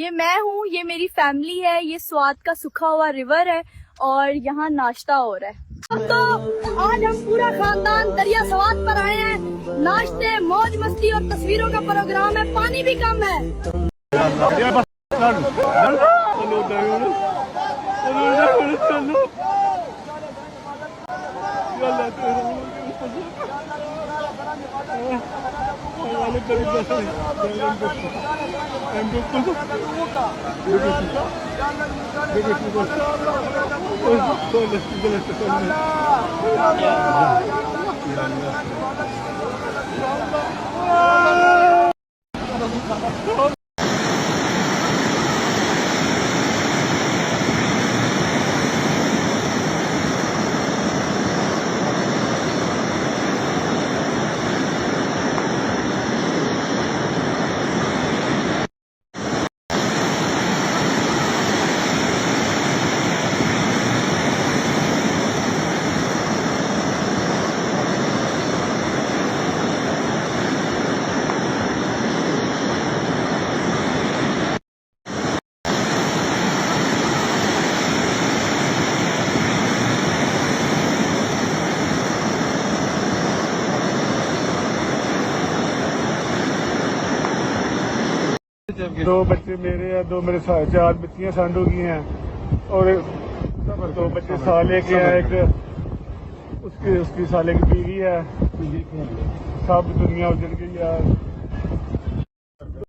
ये मैं हूँ, ये मेरी फैमिली है, ये स्वात का सूखा हुआ रिवर है और यहाँ नाश्ता हो रहा है। तो आज हम पूरा खानदान दरिया स्वात पर आए हैं। नाश्ते, मौज मस्ती और तस्वीरों का प्रोग्राम है। पानी भी कम है। दो बच्चे मेरे हैं, दो मेरे चार बच्चियां सांड हो गई हैं और दो बच्चे साले के हैं, एक उसकी साले की बीवी है। सब दुनिया उजड़ गई है।